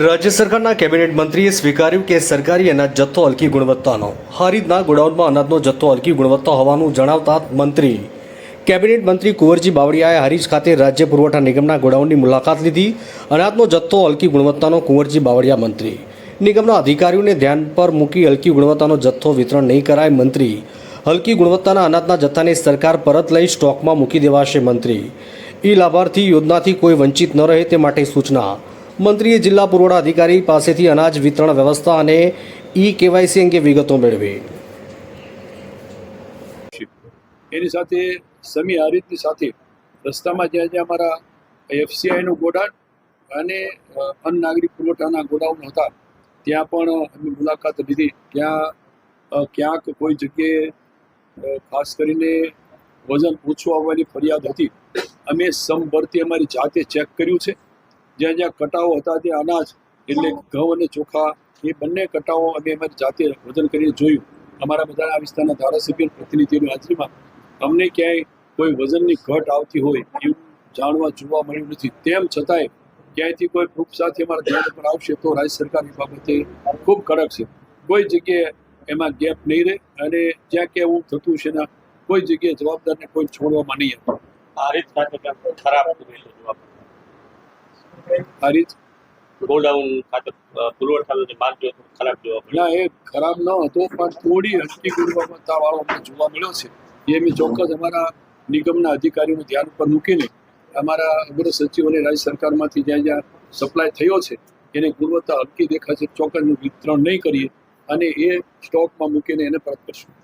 રાજ્ય સરકારના કેબિનેટ મંત્રીએ સ્વીકાર્યું કે સરકારી અનાજ જથ્થો હલકી ગુણવત્તાનો હારીજના ગોડાઉનમાં અનાજનો જથ્થો હલકી ગુણવત્તા હોવાનું જણાવતા મંત્રી કેબિનેટ મંત્રી કુંવરજી બાવળિયાએ હારીજ ખાતે રાજ્ય પુરવઠા નિગમના ગોડાઉનની મુલાકાત લીધી। અનાજનો જથ્થો હલકી ગુણવત્તાનો કુંવરજી બાવળિયા મંત્રી નિગમના અધિકારીઓને ધ્યાન પર મૂકી હલકી ગુણવત્તાનો જથ્થો વિતરણ નહીં કરાય। મંત્રી હલકી ગુણવત્તાના અનાજના જથ્થાને સરકાર પરત લઈ સ્ટોકમાં મૂકી દેવાશે। મંત્રી ઈ લાભાર્થી યોજનાથી કોઈ વંચિત ન રહે તે માટે સૂચના। મંત્રીએ જિલ્લા પુરવઠા અધિકારી પાસેથી અનાજ વિતરણ વ્યવસ્થા અને ઈ કેવાયસી અંગે વિગતો મેળવી। એની સાથે સમી હારીજની સાથે રસ્તામાં જ્યાં જ્યાં અમારા એફસીઆઈનું ગોડાઉન અને અન્ન નાગરિક પુરવઠાના ગોડાઉન હતા ત્યાં પણ અમે મુલાકાત લીધી। ત્યાં ક્યાંક કોઈ જગ્યાએ ખાસ કરીને વજન ઓછું આવવાની ફરિયાદ હતી। અમે સમભરતી અમારી જાતે ચેક કર્યું છે। જ્યાં જ્યાં કટાવો હતા ત્યાં અનાજ એટલે ઘઉં અને ચોખા એ બંને કટાવો અમે અમારી જાતે વજન કરીને જોયું। અમારા બધા આ વિસ્તારના ધારાસભ્ય પ્રતિનિધિઓની હાજરીમાં અમને ક્યાંય કોઈ વજનની ઘટ આવતી હોય એવું જાણવા જોવા મળ્યું નથી। તેમ છતાંય ક્યાંયથી કોઈ પ્રૂફ સાથે અમારા ધ્યાન પર આવશે તો રાજ્ય સરકાર એ બાબતે ખૂબ કડક છે। કોઈ જગ્યાએ એમાં ગેપ નહીં રહે અને જ્યાં ક્યાં એવું થતું છે ને કોઈ જગ્યાએ જવાબદારને કોઈ છોડવામાં નહીં આવે। હારીજ ખાતે ખરાબ હારીજ ગોડાઉન ખાતે પુરવઠાનો જે માલ જો ખરાબ જોવા મળ્યો। ના, એ ખરાબ ન હતો પણ થોડી હલકી ગુણવત્તા વાળો અમને જોવા મળ્યો છે। એ અમે ચોક્કસ અમારા નિગમના અધિકારીઓનું ધ્યાન ઉપર મૂકીને અમારા અગ્ર સચિવ અને રાજ્ય સરકારમાંથી જ્યાં જ્યાં સપ્લાય થયો છે એને ગુણવત્તા હલકી દેખાશે ચોક્કસ વિતરણ નહીં કરીએ અને એ સ્ટોકમાં મૂકીને એને પરત કરશું।